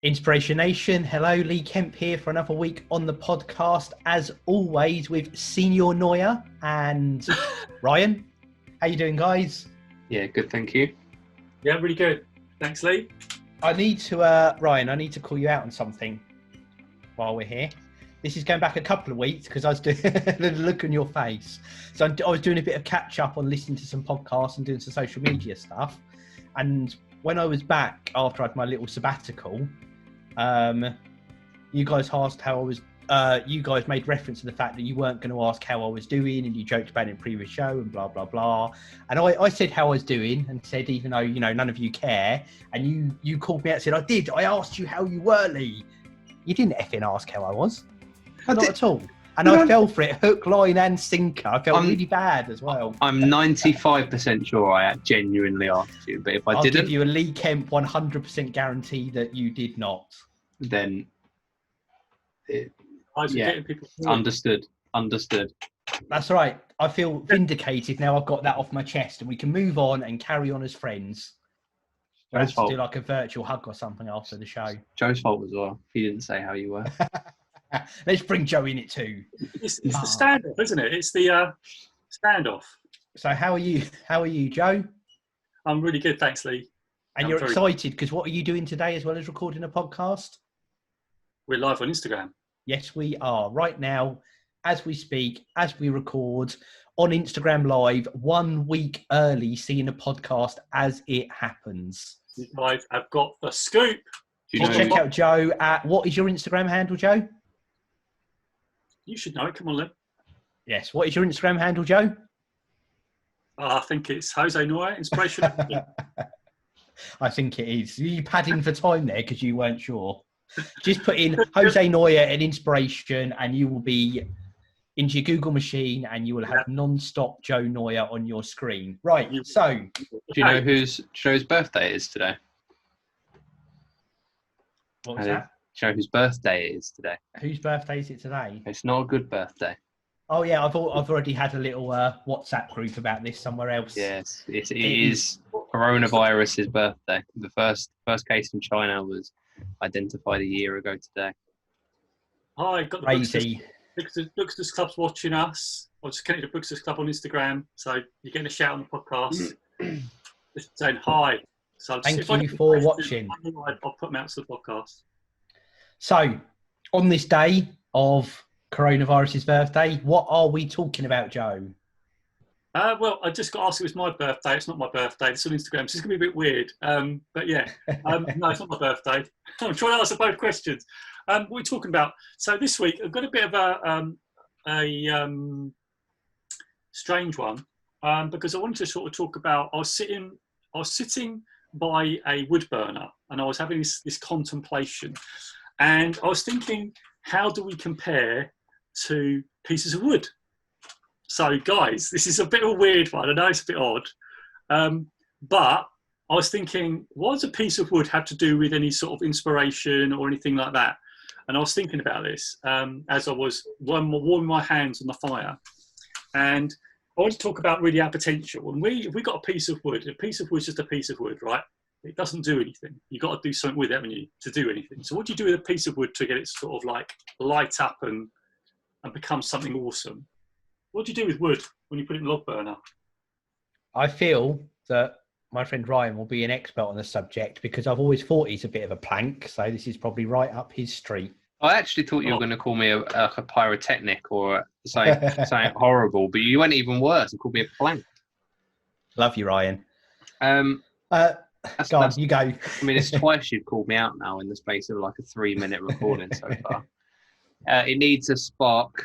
Inspiration Nation, hello, Lee Kemp here for another week on the podcast, as always with Senior Noya and Ryan. How you doing, guys? Yeah, good, thank you. Yeah, really good. Thanks, Lee. Ryan, I need to call you out on something while we're here. This is going back a couple of weeks because I was doing the look on your face. So I was doing a bit of catch up on listening to some podcasts and doing some social media stuff. And when I was back after I had my little sabbatical, you guys asked how I was. You guys made reference to the fact that you weren't going to ask how I was doing, and you joked about it in previous show and blah blah blah. And I said how I was doing, and said even though none of you care, and you called me out and said I did. I asked you how you were, Lee. You didn't effing ask how I was. Not at all. And I fell for it, hook, line, and sinker. I felt really bad as well. I'm 95% sure I genuinely asked you, but if I'll didn't, give you a Lee Kemp 100% guarantee that you did not. Then Getting people understood. That's right. I feel vindicated now. I've got that off my chest, and we can move on and carry on as friends. We'll have to do like a virtual hug or something after the show. Joe's fault as well. He didn't say how you were. Let's bring Joe in it too. It's the standoff, isn't it? It's the standoff. So how are you? How are you, Joe? I'm really good, thanks, Lee. And you're excited because what are you doing today as well as recording a podcast? We're live on Instagram. Yes, we are right now, as we speak, as we record on Instagram Live, 1 week early, seeing a podcast as it happens. I've got the scoop. Check out Joe at, what is your Instagram handle, Joe? You should know it. Come on, Lim. Yes. What is your Instagram handle, Joe? I think it's Jose Noya, inspirational. I think it is. You padding for time there because you weren't sure. Just put in Jose Noya and inspiration, and you will be into your Google machine, and you will have non-stop Joe Noya on your screen. Right. So, do you know whose Joe's birthday is today? What was that? Do you know whose birthday it is today? Whose birthday is it today? It's not a good birthday. Oh yeah, I've already had a little WhatsApp group about this somewhere else. Yes, it is coronavirus's birthday. The first case in China was identified a year ago today. Hi, got the Crazy. Booksters Club's watching us. I just connected to Booksters Club on Instagram, so you're getting a shout on the podcast. Just saying hi. So thank you for watching. I'll put them out to the podcast. So, on this day of coronavirus's birthday, what are we talking about, Joe? Well, I just got asked if it was my birthday. It's not my birthday. It's on Instagram. So it's going to be a bit weird. But yeah, no, it's not my birthday. I'm trying to answer both questions. What are we talking about? So this week, I've got a bit of a strange one because I wanted to sort of talk about, I was sitting by a wood burner and I was having this contemplation. And I was thinking, how do we compare to pieces of wood? So, guys, this is a bit of a weird one. I know it's a bit odd. But I was thinking, what does a piece of wood have to do with any sort of inspiration or anything like that? And I was thinking about this as I was warming my hands on the fire. And I want to talk about really our potential. And if we got a piece of wood is just a piece of wood, right? It doesn't do anything. You've got to do something with it, haven't you, to do anything. So what do you do with a piece of wood to get it sort of like light up and become something awesome? What do you do with wood when you put it in a log burner? I feel that my friend Ryan will be an expert on the subject because I've always thought he's a bit of a plank. So this is probably right up his street. I actually thought you were going to call me a pyrotechnic or something horrible, but you went even worse and called me a plank. Love you, Ryan. You go. I mean, it's twice you've called me out now in the space of like a 3-minute recording so far. It needs a spark,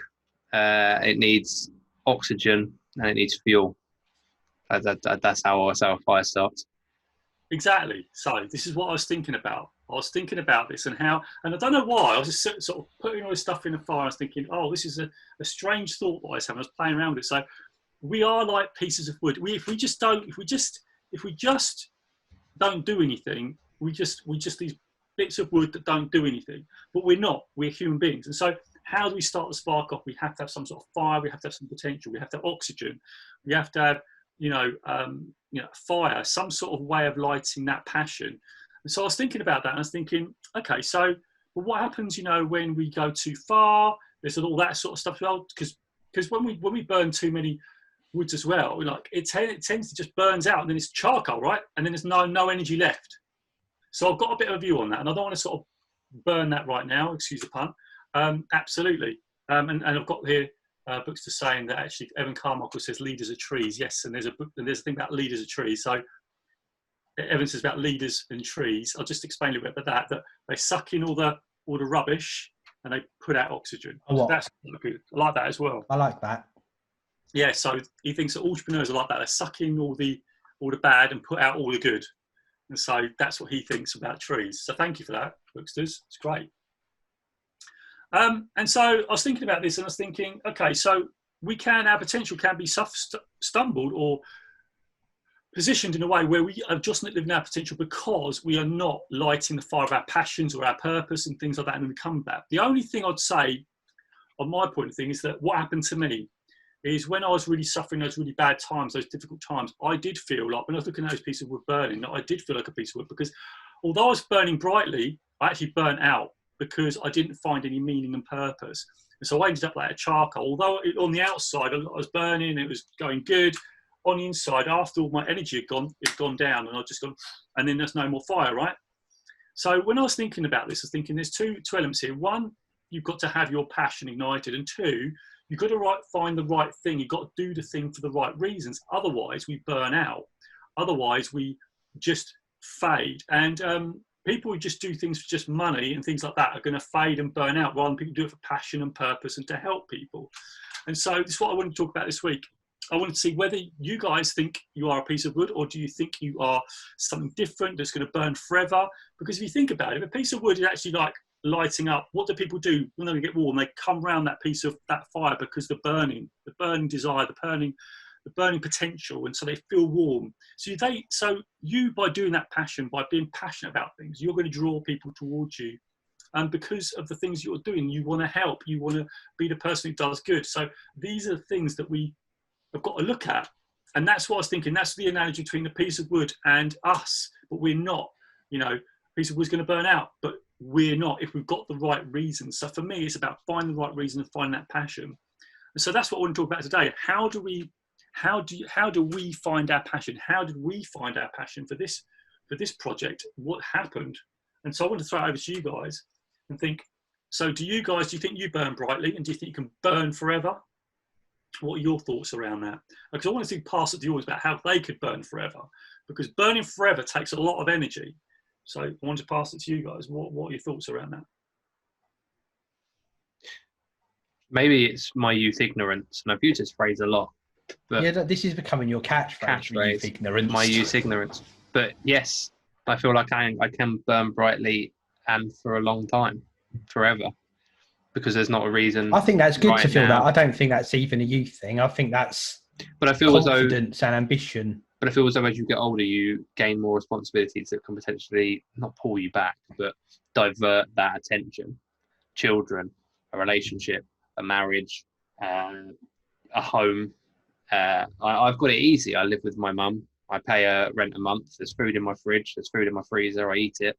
it needs oxygen, and it needs fuel. That's how a fire starts. Exactly. So this is what I was thinking about. I was thinking about this and how, and I don't know why, I was just sort of putting all this stuff in the fire. I was thinking, oh, this is a strange thought that I was having. I was playing around with it. So we are like pieces of wood. If we just don't do anything, we just these bits of wood that don't do anything. But we're not. We're human beings. And so how do we start the spark off? We have to have some sort of fire. We have to have some potential. We have to have oxygen. We have to have fire, some sort of way of lighting that passion. And so I was thinking about that, and I was thinking, okay, so well, what happens, when we go too far? There's all that sort of stuff as well, because when we burn too many woods as well, like it tends to just burns out, and then it's charcoal, right? And then there's no energy left. So I've got a bit of a view on that, and I don't want to sort of burn that right now. Excuse the pun. Absolutely. And I've got here books to saying that actually Evan Carmichael says leaders are trees. Yes, and there's a thing about leaders are trees. So Evan says about leaders and trees. I'll just explain a little bit about that they suck in all the rubbish and they put out oxygen. So that's good. I like that as well. I like that. Yeah, so he thinks that entrepreneurs are like that. They suck in all the bad and put out all the good. And so that's what he thinks about trees. So thank you for that, Booksters. It's great. And so I was thinking about this, and I was thinking, okay, so our potential can be stumbled or positioned in a way where we are just not living our potential because we are not lighting the fire of our passions or our purpose and things like that, and we come back. The only thing I'd say on my point of thing is that what happened to me is when I was really suffering those really bad times, those difficult times, I did feel like, when I was looking at those pieces of wood burning, I did feel like a piece of wood, because although I was burning brightly, I actually burnt out because I didn't find any meaning and purpose. And so I ended up like a charcoal. Although on the outside I was burning, it was going good, on the inside, after all my energy had gone, it's gone down, and I've just gone, and then there's no more fire, right? So when I was thinking about this, I was thinking there's two elements here. One, you've got to have your passion ignited, and two, you've got to find the right thing. You've got to do the thing for the right reasons. Otherwise, we burn out. Otherwise, we just fade. And people who just do things for just money and things like that are going to fade and burn out, rather than people do it for passion and purpose and to help people. And so this is what I want to talk about this week. I want to see whether you guys think you are a piece of wood, or do you think you are something different that's going to burn forever? Because if you think about it, if a piece of wood is actually like lighting up, what do people do when they get warm? They come around that piece of that fire because the burning desire, the burning potential, and so they feel warm. So you by doing that passion, by being passionate about things, you're going to draw people towards you. And because of the things you're doing, you want to help, you want to be the person who does good. So these are the things that we have got to look at. And that's what I was thinking. That's the analogy between a piece of wood and us. But we're not, a piece of wood's going to burn out, but we're not if we've got the right reasons. So for me, it's about finding the right reason and finding that passion. And so that's what I want to talk about today. How do we find our passion? How did we find our passion for this project? What happened? And so I want to throw it over to you guys and think, so do you think you burn brightly, and do you think you can burn forever? What are your thoughts around that? Because I want to pass it to you about how they could burn forever, because burning forever takes a lot of energy. So I want to pass it to you guys. What are your thoughts around that? Maybe it's my youth ignorance, and I've used this phrase a lot. But yeah, this is becoming your catchphrase. Youth ignorance. My youth ignorance. But yes, I feel like I can burn brightly and for a long time, forever, because there's not a reason. I think that's good right to feel now. that. I don't think that's even a youth thing. I think that's confidence and ambition. But I feel as though as you get older, you gain more responsibilities that can potentially not pull you back, but divert that attention. Children, a relationship, a marriage, a home. I've got it easy. I live with my mum. I pay her rent a month. There's food in my fridge. There's food in my freezer. I eat it.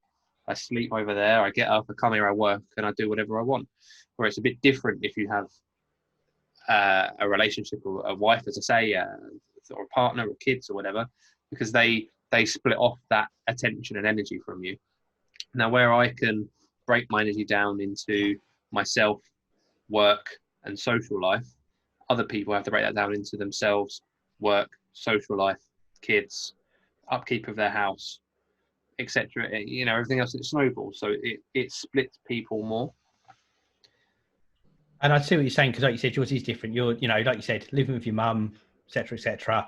I sleep over there. I get up. I come here. I work, and I do whatever I want. Where it's a bit different if you have a relationship or a wife, as I say, or a partner or kids or whatever, because they split off that attention and energy from you. Now, where I can break my energy down into myself, work, and social life, other people have to break that down into themselves, work, social life, kids, upkeep of their house, etc. Everything else, it snowballs. So it splits people more. And I see what you're saying, because like you said, yours is different. You're, like you said, living with your mum, etc., etc.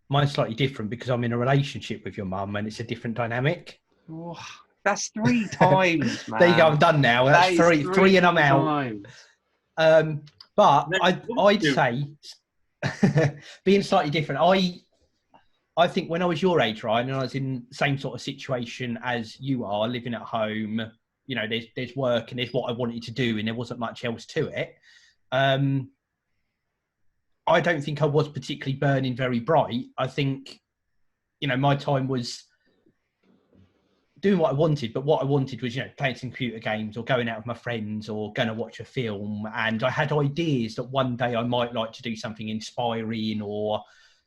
Mine's slightly different because I'm in a relationship with your mum, and it's a different dynamic. Oh, that's 3 times, man. There you go. I'm done now. That's three, and I'm out. But I'd say being slightly different. I think when I was your age, Ryan, and I was in the same sort of situation as you are, living at home, there's work and there's what I wanted to do, and there wasn't much else to it. I don't think I was particularly burning very bright. I think, my time was doing what I wanted, but what I wanted was, playing some computer games or going out with my friends or going to watch a film. And I had ideas that one day I might like to do something inspiring or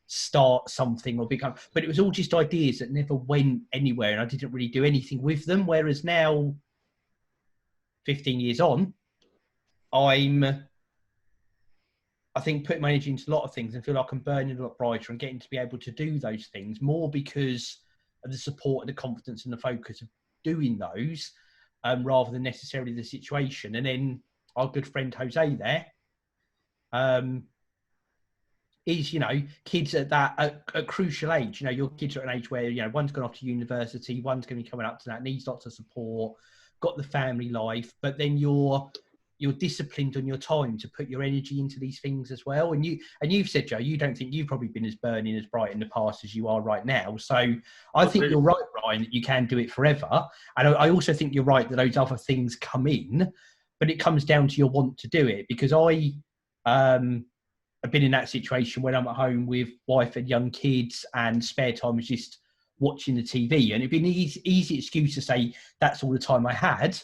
start something or become, but it was all just ideas that never went anywhere, and I didn't really do anything with them. Whereas now, 15 years on, I think putting my energy into a lot of things and feel like I'm burning a lot brighter and getting to be able to do those things more because of the support and the confidence and the focus of doing those, rather than necessarily the situation. And then our good friend Jose there, is, kids at a crucial age. Your kids are at an age where, one's gone off to university, one's going to be coming up to that, needs lots of support, got the family life, but then you're disciplined on your time to put your energy into these things as well. And you've said, Joe, you don't think you've probably been as burning as bright in the past as you are right now. So I think you're right, Ryan, that you can do it forever. And I also think you're right that those other things come in, but it comes down to your want to do it. Because I've been in that situation when I'm at home with wife and young kids and spare time is just watching the TV. And it'd be an easy excuse to say that's all the time I had.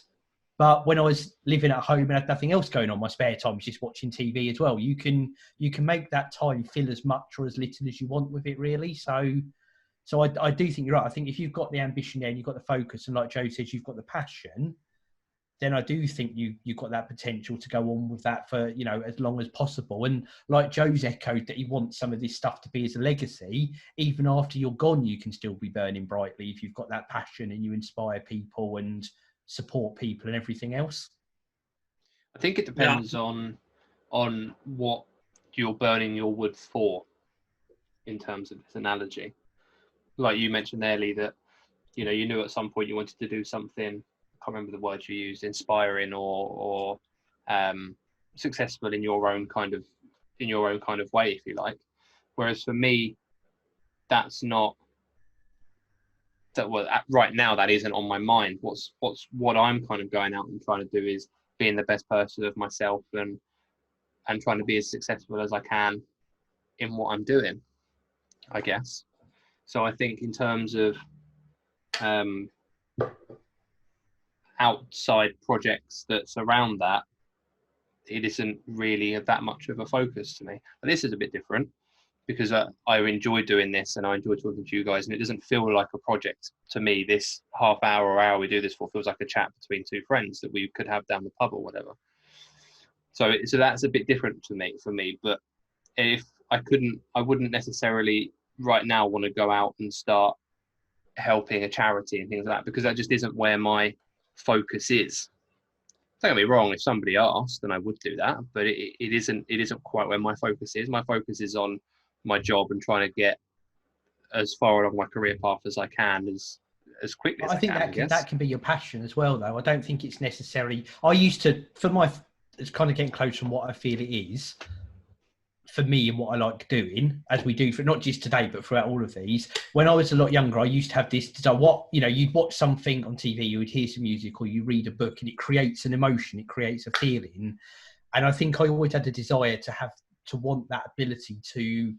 But when I was living at home and had nothing else going on, my spare time was just watching TV as well. You can make that time fill as much or as little as you want with it, really. So I do think you're right. I think if you've got the ambition there and you've got the focus, and like Joe says, you've got the passion, then I do think you've got that potential to go on with that for, as long as possible. And like Joe's echoed that he wants some of this stuff to be as a legacy, even after you're gone, you can still be burning brightly if you've got that passion and you inspire people and support people and everything else. I think it depends on what you're burning your wood for, in terms of this analogy. Like you mentioned earlier that, you knew at some point you wanted to do something, I can't remember the words you used, inspiring or successful in your own kind of way, if you like. Whereas for me, that's not that. Well, right now that isn't on my mind. What I'm kind of going out and trying to do is being the best person of myself and trying to be as successful as I can in what I'm doing, I guess. So I think in terms of outside projects that surround that, it isn't really that much of a focus to me. But this is a bit different because I enjoy doing this and I enjoy talking to you guys, and it doesn't feel like a project to me. This half hour or hour we do this for feels like a chat between two friends that we could have down the pub or whatever. So that's a bit different for me. But if I wouldn't necessarily right now want to go out and start helping a charity and things like that, because that just isn't where my focus is. Don't get me wrong, if somebody asked, then I would do that, but it isn't quite where my focus is. My focus is on my job and trying to get as far along my career path as I can as quickly as I can. I think that can be your passion as well, though. I don't think it's necessarily. It's kind of getting close from what I feel it is for me and what I like doing, as we do for not just today, but throughout all of these. When I was a lot younger, I used to have this, you'd watch something on TV, you would hear some music or you read a book and it creates an emotion, it creates a feeling. And I think I always had a desire to want that ability to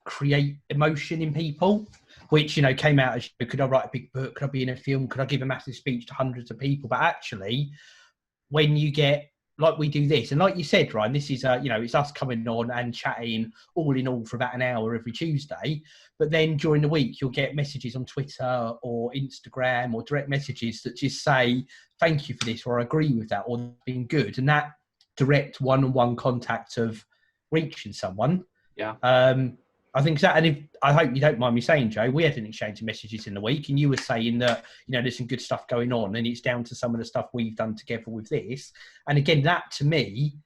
create emotion in people, which, came out as, could I write a big book? Could I be in a film? Could I give a massive speech to hundreds of people? But actually, when you get, like we do this, and like you said, Ryan, this is, it's us coming on and chatting all in all for about an hour every Tuesday. But then during the week, you'll get messages on Twitter or Instagram or direct messages that just say, thank you for this, or I agree with that, or been good. And that direct one-on-one contact of reaching someone. Yeah. I think that, and I hope you don't mind me saying, Joe, we had an exchange of messages in the week, and you were saying that, there's some good stuff going on, and it's down to some of the stuff we've done together with this. And again, that to me,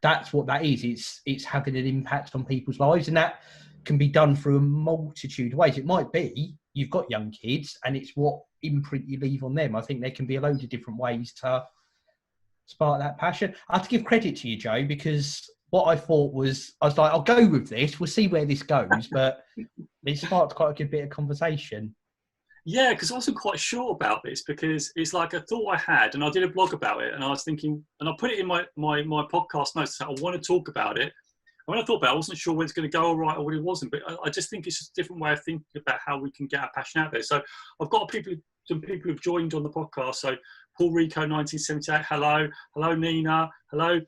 that's what that is. It's having an impact on people's lives, and that can be done through a multitude of ways. It might be you've got young kids, and it's what imprint you leave on them. I think there can be a load of different ways to spark that passion. I have to give credit to you, Joe, because what I thought was, I was like, I'll go with this. We'll see where this goes. But it sparked quite a good bit of conversation. Yeah, because I wasn't quite sure about this, because it's like a thought I had, and I did a blog about it, and I was thinking, and I put it in my podcast notes, I want to talk about it. And when I thought about it, I wasn't sure when it's going to go all right or when it wasn't. But I just think it's just a different way of thinking about how we can get our passion out there. So I've got people some people who've joined on the podcast. So Paul Rico 1978, hello Nina, hello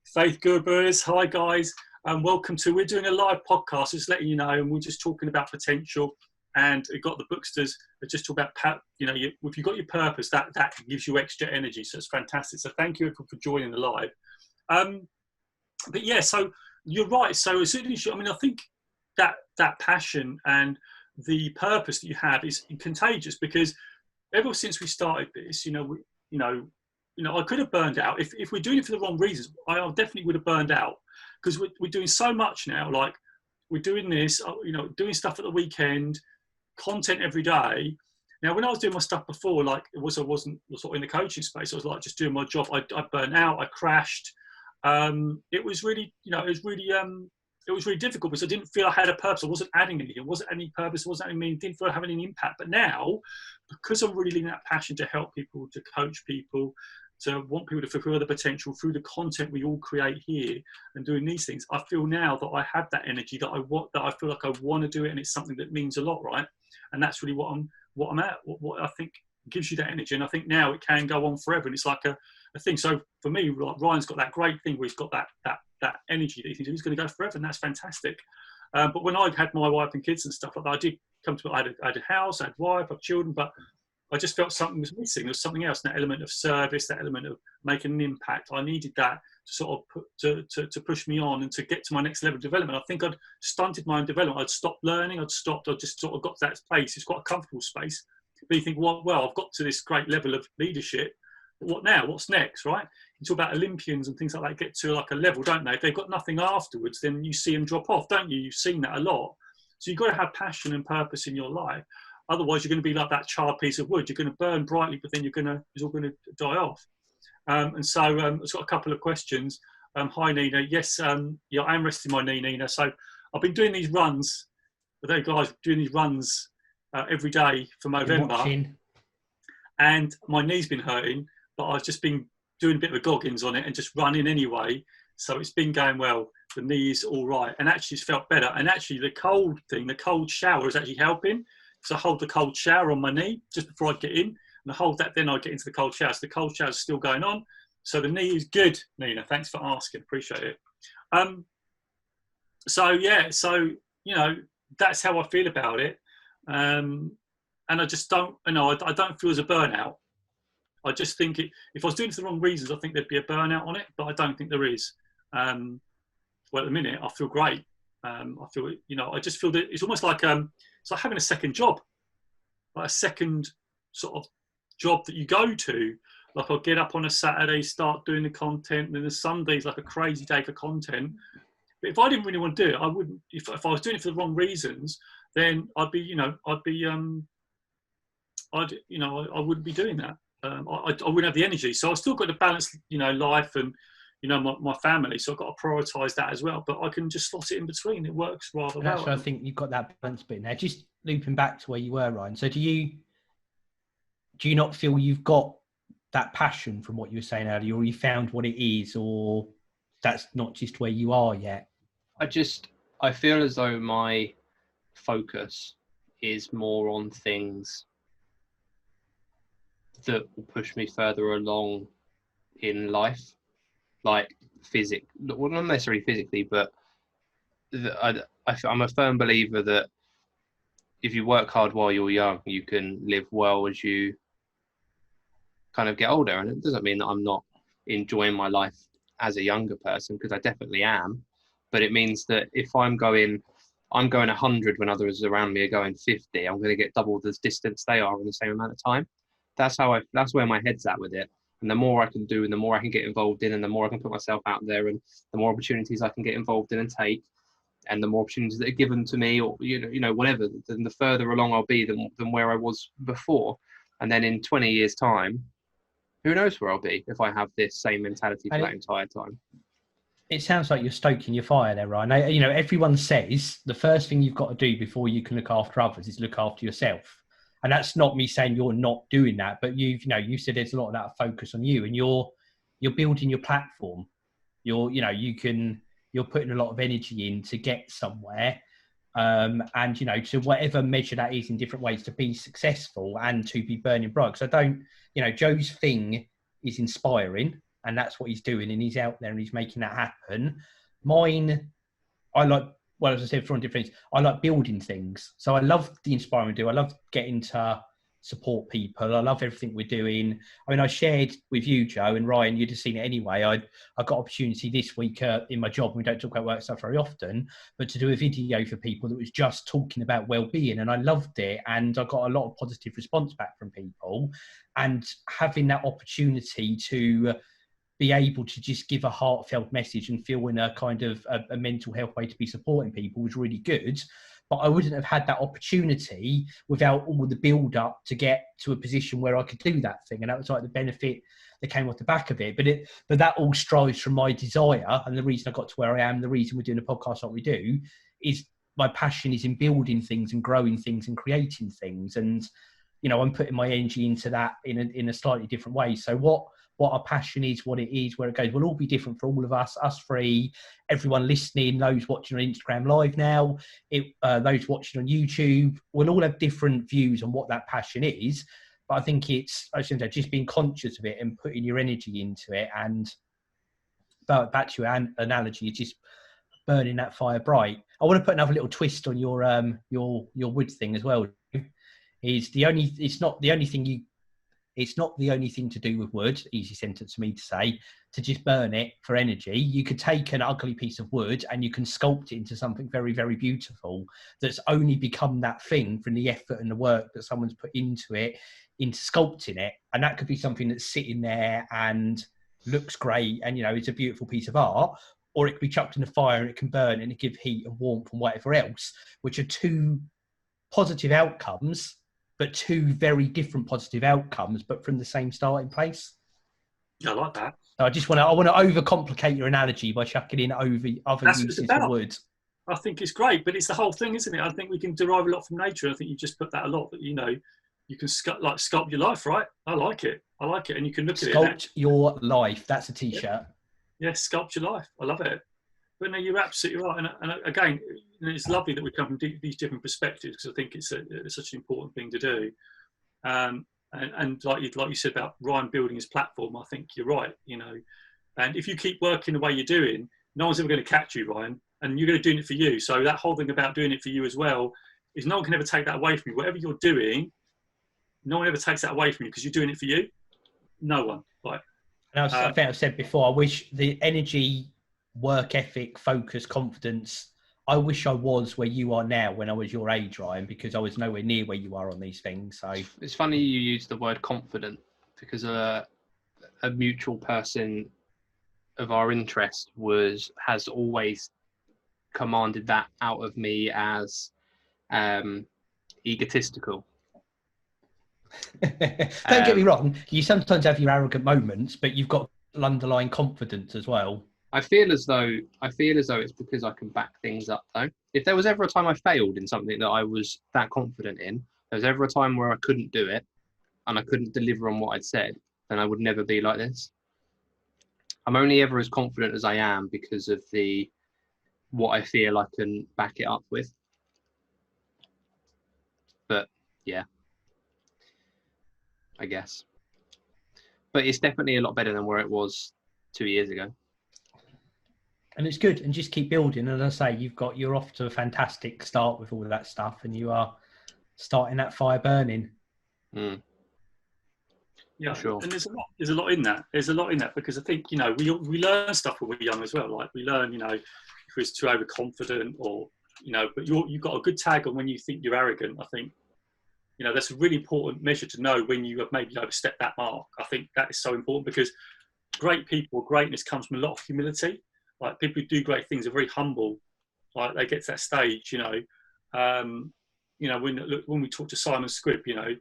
Faith Gerbers, hi guys, and welcome to. We're doing a live podcast, just letting you know, and we're just talking about potential. And we've got the booksters that just talk about, if you've got your purpose, that gives you extra energy. So it's fantastic. So thank you for joining the live. But yeah, so you're right. So as soon as I think that passion and the purpose that you have is contagious, because ever since we started this, I could have burned out if we're doing it for the wrong reasons. I definitely would have burned out, because we're doing so much now. Like, we're doing this, doing stuff at the weekend, content every day. Now, when I was doing my stuff before, like I wasn't sort of in the coaching space. I was like just doing my job. I burned out. I crashed. It was really, it was really difficult, because I didn't feel I had a purpose. I wasn't adding anything. It wasn't any purpose. It wasn't any meaning. Didn't feel I had any impact. But now, because I'm really leaving that passion to help people, to coach people, to want people to fulfill their potential through the content we all create here and doing these things, I feel now that I have that energy, that I feel like I want to do it, and it's something that means a lot, right? And that's really what I'm at. What I think gives you that energy, and I think now it can go on forever, and it's like a thing. So for me, like, Ryan's got that great thing where he's got that energy that he thinks he's going to go forever, and that's fantastic. But when I had my wife and kids and stuff like that, I did come to I had a house, I had a wife, I had children, but I just felt something was missing. There was something else, that element of service, that element of making an impact. I needed that to sort of to push me on and to get to my next level of development. I think I'd stunted my own development. I'd stopped learning. I'd just sort of got to that place. It's quite a comfortable space. But you think, well, I've got to this great level of leadership. What now? What's next, right? You talk about Olympians and things like that get to like a level, don't they? If they've got nothing afterwards, then you see them drop off, don't you? You've seen that a lot. So you've got to have passion and purpose in your life. Otherwise, you're going to be like that charred piece of wood. You're going to burn brightly, but then it's all going to die off. And so I've got a couple of questions. Hi, Nina. Yes, I am resting my knee, Nina. So I've been doing these runs. There, guys, doing these runs every day for November. And my knee's been hurting, but I've just been doing a bit of Goggins on it and just running anyway. So it's been going well. The knee's all right. And actually it's felt better. And actually the cold shower is actually helping. So I hold the cold shower on my knee just before I get in. And I hold that, then I get into the cold shower. So the cold shower is still going on. So the knee is good, Nina. Thanks for asking. Appreciate it. That's how I feel about it. And I just don't, I don't feel as a burnout. I just think if I was doing it for the wrong reasons, I think there'd be a burnout on it, but I don't think there is. Well, at the minute, I feel great. I feel, I just feel that it's almost like, it's like having a second job, like a second sort of job that you go to. Like, I'll get up on a Saturday, start doing the content, and then the Sunday's like a crazy day for content. But if I didn't really want to do it, I wouldn't. If I was doing it for the wrong reasons, then I wouldn't be doing that. I wouldn't have the energy. So I've still got to balance, life and, my family. So I've got to prioritise that as well. But I can just slot it in between. It works rather well. Actually, I think you've got that balance bit there. Just looping back to where you were, Ryan. So do you not feel you've got that passion from what you were saying earlier, or you found what it is, or that's not just where you are yet? I feel as though my focus is more on things that will push me further along in life, like well, not necessarily physically, but I'm a firm believer that if you work hard while you're young, you can live well as you kind of get older. And it doesn't mean that I'm not enjoying my life as a younger person, because I definitely am. But it means that if I'm going 100 when others around me are going 50, I'm going to get double the distance they are in the same amount of time. That's where my head's at with it. And the more I can do, and the more I can get involved in, and the more I can put myself out there, and the more opportunities I can get involved in and take, and the more opportunities that are given to me, or whatever, then the further along I'll be than where I was before. And then in 20 years' time, who knows where I'll be if I have this same mentality for that entire time. It sounds like you're stoking your fire there, Ryan. Everyone says the first thing you've got to do before you can look after others is look after yourself. And that's not me saying you're not doing that, but you said there's a lot of that focus on you, and you're building your platform. You're putting a lot of energy in to get somewhere. and you know, to whatever measure that is in different ways, to be successful and to be burning bright. So I don't, you know, Joe's thing is inspiring, and that's what he's doing, and he's out there and he's making that happen. Mine, I like, well, as I said, from different things, I like building things. So I love the inspiring we do. I love getting to support people. I love everything we're doing. I mean, I shared with you, Joe, and Ryan, you'd have seen it anyway. I got opportunity this week in my job, and we don't talk about work stuff very often, but to do a video for people that was just talking about well-being, and I loved it, and I got a lot of positive response back from people, and having that opportunity to be able to just give a heartfelt message and feel in a kind of a mental health way to be supporting people was really good. But I wouldn't have had that opportunity without all the build up to get to a position where I could do that thing. And that was like the benefit that came off the back of it. But that all strives from my desire. And the reason I got to where I am, the reason we're doing a podcast like we do, is my passion is in building things and growing things and creating things. And, you know, I'm putting my energy into that in a slightly different way. So what our passion is, what it is, where it goes, will all be different for all of us three, everyone listening, those watching on Instagram Live now, those watching on YouTube, we'll all have different views on what that passion is. But I think it's, I should say, just being conscious of it and putting your energy into it. And back to your analogy, it's just burning that fire bright. I want to put another little twist on your wood thing as well. It's not the only thing to do with wood, easy sentence for me to say, to just burn it for energy. You could take an ugly piece of wood and you can sculpt it into something very, very beautiful that's only become that thing from the effort and the work that someone's put into it, into sculpting it. And that could be something that's sitting there and looks great and, you know, it's a beautiful piece of art, or it could be chucked in the fire and it can burn and it give heat and warmth and whatever else, which are two positive outcomes, but two very different positive outcomes, but from the same starting place. I like that. So I want to overcomplicate your analogy by chucking in other uses of wood. I think it's great, but it's the whole thing, isn't it? I think we can derive a lot from nature. I think you just put that a lot, that, you know, you can sculpt your life, right? I like it. And you can look at it. Sculpt your life. That's a t-shirt. Yeah, sculpt your life. I love it. But no, you're absolutely right. And again, it's lovely that we come from these different perspectives, because I think it's such an important thing to do. And like you said about Ryan building his platform, I think you're right. You know, and if you keep working the way you're doing, no one's ever going to catch you, Ryan, and you're going to do it for you. So that whole thing about doing it for you as well is no one can ever take that away from you. Whatever you're doing, no one ever takes that away from you because you're doing it for you. No one. Right. And I think I've said before, I wish the energy, work ethic, focus, confidence, I wish I was where you are now when I was your age, Ryan, because I was nowhere near where you are on these things. So it's funny you use the word confident, because a mutual person of our interest has always commanded that out of me as egotistical. Don't get me wrong, you sometimes have your arrogant moments, but you've got underlying confidence as well. I feel as though it's because I can back things up, though. If there was ever a time I failed in something that I was that confident in, there was ever a time where I couldn't do it and I couldn't deliver on what I'd said, then I would never be like this. I'm only ever as confident as I am because of what I feel I can back it up with. But yeah, I guess. But it's definitely a lot better than where it was 2 years ago. And it's good, and just keep building. And as I say, you're off to a fantastic start with all of that stuff, and you are starting that fire burning. Mm. Yeah, sure. And there's a lot in that. There's a lot in that, because I think, you know, we learn stuff when we're young as well. Like we learn, you know, if we're too overconfident, or, you know, but you've got a good tag on when you think you're arrogant. I think, you know, that's a really important measure to know when you have maybe overstepped that mark. I think that is so important, because greatness comes from a lot of humility. Like people who do great things are very humble. Like they get to that stage, you know. You know, when we talk to Simon Squibb, you know,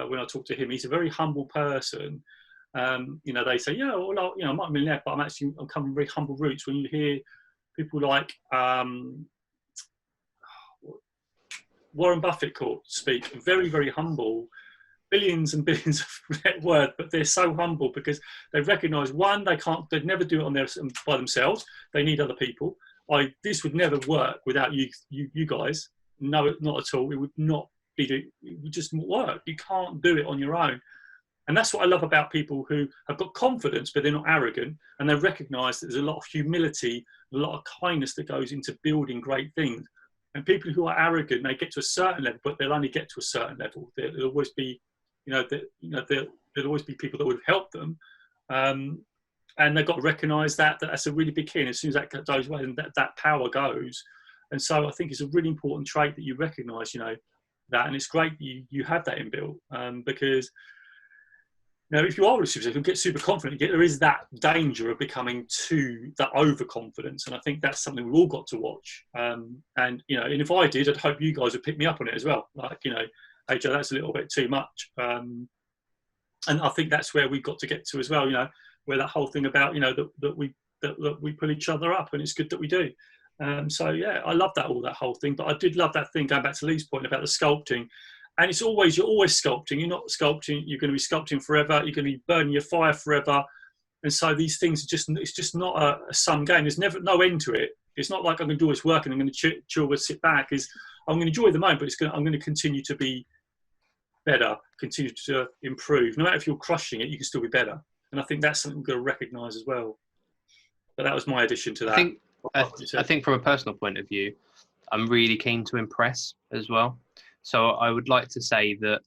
when I talk to him, he's a very humble person. You know, they say, yeah, well, you know, I might be left, but I'm coming from very humble roots. When you hear people like Warren Buffett speak, very, very humble, billions and billions of net worth, but they're so humble because they recognise, one, they'd never do it by themselves. They need other people. This would never work without you guys. no, not at all. It would not it would just work. You can't do it on your own. And that's what I love about people who have got confidence, but they're not arrogant, and they recognise that there's a lot of humility, a lot of kindness that goes into building great things. And people who are arrogant, they get to a certain level, but they'll only get to a certain level. There'll always be, there'll always be people that would help them, and they've got to recognise that that's a really big key. And as soon as that goes away, and that power goes. And so I think it's a really important trait that you recognise, that, and it's great you have that inbuilt, because. Now, if you are really super, get super confident, there is that danger of becoming that overconfidence. And I think that's something we've all got to watch. And if I did, I'd hope you guys would pick me up on it as well. Like, hey, Joe, that's a little bit too much. And I think that's where we've got to get to as well, where that whole thing about, that we pull each other up, and it's good that we do. So, yeah, I love that whole thing. But I did love that thing, going back to Lee's point about the sculpting. And you're always sculpting. You're not sculpting. You're going to be sculpting forever. You're going to be burning your fire forever. And so these things it's just not a sum game. There's never no end to it. It's not like I'm going to do all this work and I'm going to chill and sit back. I'm going to enjoy the moment, but I'm going to continue to be better, continue to improve. No matter if you're crushing it, you can still be better. And I think that's something we've got to recognise as well. But that was my addition to that. I think from a personal point of view, I'm really keen to impress as well. So I would like to say that,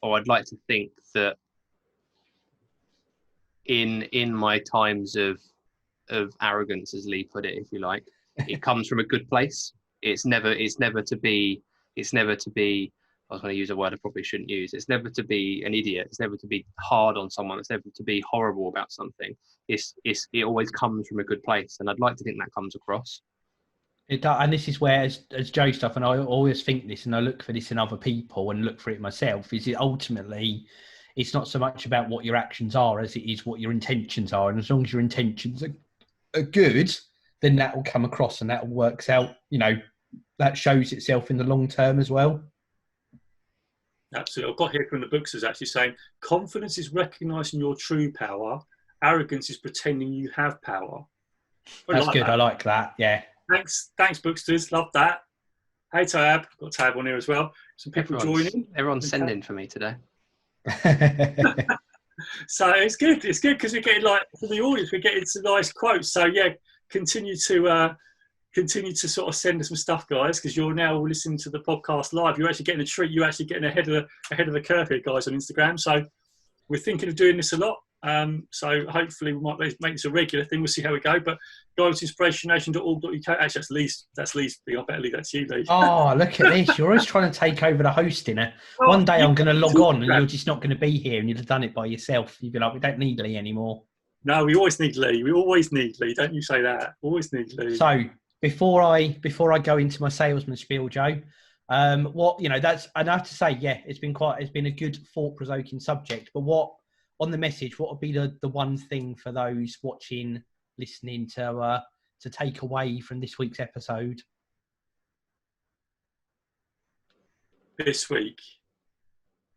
or I'd like to think that in my times of arrogance, as Lee put it, if you like, it comes from a good place. It's never to be, I was going to use a word I probably shouldn't use. It's never to be an idiot. It's never to be hard on someone. It's never to be horrible about something. It always comes from a good place. And I'd like to think that comes across. It does, and this is where, as Joe stuff, and I always think this, and I look for this in other people and look for it myself, is it ultimately, it's not so much about what your actions are as it is what your intentions are. And as long as your intentions are good, then that will come across and that works out, that shows itself in the long term as well. Absolutely. I've got here from the books is actually saying, confidence is recognising your true power. Arrogance is pretending you have power. That's good. I like that. Yeah. Thanks, Booksters. Love that. Hey, Tab. Got Tab on here as well. Some people joining. Everyone's sending for me today. So it's good. It's good because we're getting, for the audience, we're getting some nice quotes. So yeah, continue to sort of send us some stuff, guys, because you're now listening to the podcast live. You're actually getting a treat. You're actually getting ahead of the curve here, guys, on Instagram. So we're thinking of doing this a lot. So hopefully we might make this a regular thing. We'll see how we go. But go to inspirationnation.org.uk. Actually, that's Lee's thing. I better leave that to you, Lee. Oh, look at this. You're always trying to take over the hosting. One day I'm going to log on and you're just not going to be here and you'd have done it by yourself. You'd be like, we don't need Lee anymore. No, we always need Lee. We always need Lee. Don't you say that. Always need Lee. So before I go into my salesman spiel, Joe, that's, and I have to say, yeah, it's been a good thought-provoking subject. But on the message, what would be the one thing for those watching, listening to take away from this week's episode? This week,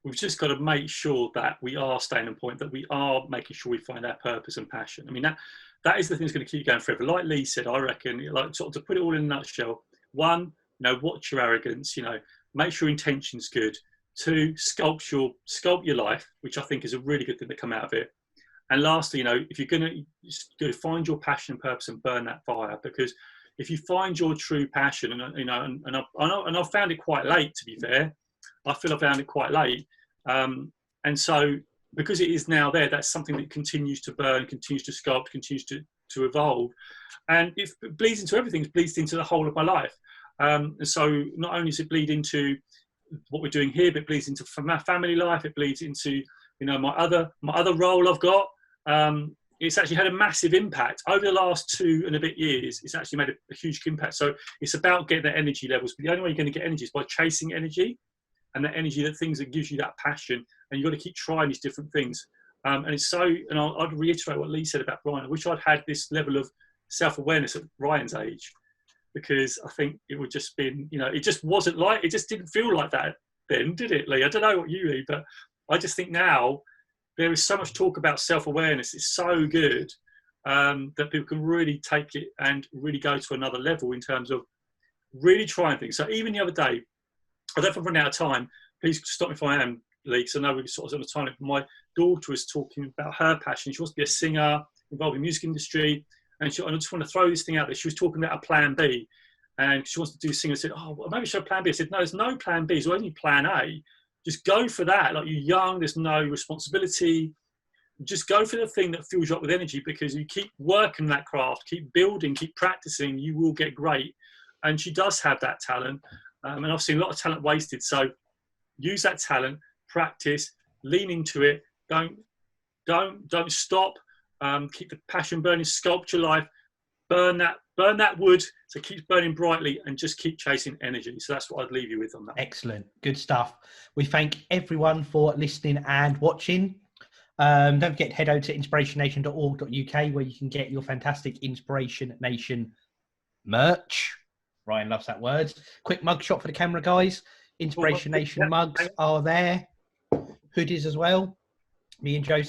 we've just got to make sure that we are staying on point, that we are making sure we find our purpose and passion. I mean, that is the thing that's going to keep going forever. Like Lee said, I reckon, sort of to put it all in a nutshell, one, watch your arrogance, make sure your intention's good. Two, sculpt your life, which I think is a really good thing to come out of it. And lastly, if you're going to find your passion and purpose and burn that fire, because if you find your true passion, and I've found it quite late, to be fair, I feel I found it quite late, and so because it is now there, that's something that continues to burn, continues to sculpt, continues to evolve, and it bleeds into everything. It bleeds into the whole of my life, and so not only does it bleed into what we're doing here, but it bleeds into my family life. It bleeds into my other role I've got. It's actually had a massive impact over the last 2 and a bit years. It's actually made a huge impact. So it's about getting the energy levels. But the only way you're going to get energy is by chasing energy, and that energy, that things that gives you that passion. And you've got to keep trying these different things. And it's so. And I'd reiterate what Lee said about Brian. I wish I'd had this level of self-awareness at Ryan's age, because I think it would just been, it just wasn't it just didn't feel like that then, did it, Lee? I don't know what you, Lee, but I just think now there is so much talk about self-awareness. It's so good that people can really take it and really go to another level in terms of really trying things. So even the other day, I don't know if I'm running out of time. Please stop me if I am, Lee, because I know we're sort of on a time limit. My daughter was talking about her passion. She wants to be a singer, involved in the music industry. And I just want to throw this thing out there. She was talking about a plan B. And she wants to do singing. I said, oh, well, maybe show plan B. I said, no, there's no plan B. There's only plan A. Just go for that. Like, you're young. There's no responsibility. Just go for the thing that fills you up with energy, because you keep working that craft, keep building, keep practicing, you will get great. And she does have that talent. And I've seen a lot of talent wasted. So use that talent, practice, lean into it. Don't stop. Keep the passion burning, sculpt your life, burn that wood so it keeps burning brightly, and just keep chasing energy. So that's what I'd leave you with on that. Excellent. Good stuff. We thank everyone for listening and watching. Don't forget to head over to inspirationnation.org.uk, where you can get your fantastic Inspiration Nation merch. Ryan loves that word. Quick mug shot for the camera, guys. Inspiration Nation mugs are there. Hoodies as well. Me and Joe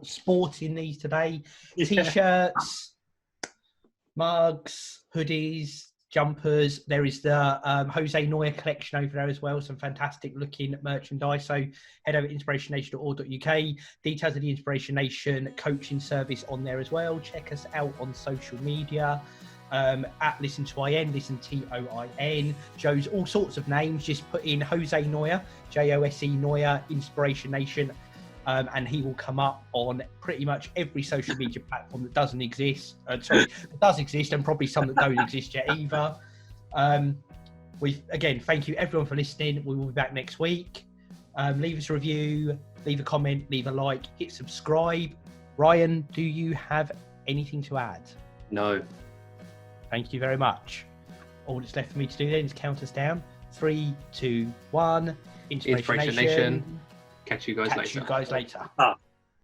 sporting these today. Yeah. T-shirts, mugs, hoodies, jumpers. There is the Jose Noya collection over there as well. Some fantastic looking merchandise. So head over to inspirationnation.org.uk. Details of the Inspiration Nation coaching service on there as well. Check us out on social media. At Listen to IN, Listen TOIN. Joe's all sorts of names. Just put in Jose Noya, JOSE Noya, Inspiration Nation, and he will come up on pretty much every social media platform that doesn't exist. That does exist, and probably some that don't exist yet either. Again, thank you everyone for listening. We will be back next week. Leave us a review, leave a comment, leave a like, hit subscribe. Ryan, do you have anything to add? No. Thank you very much. All that's left for me to do then is count us down. 3, 2, 1. Inspiration Nation. Catch you guys later. Ah.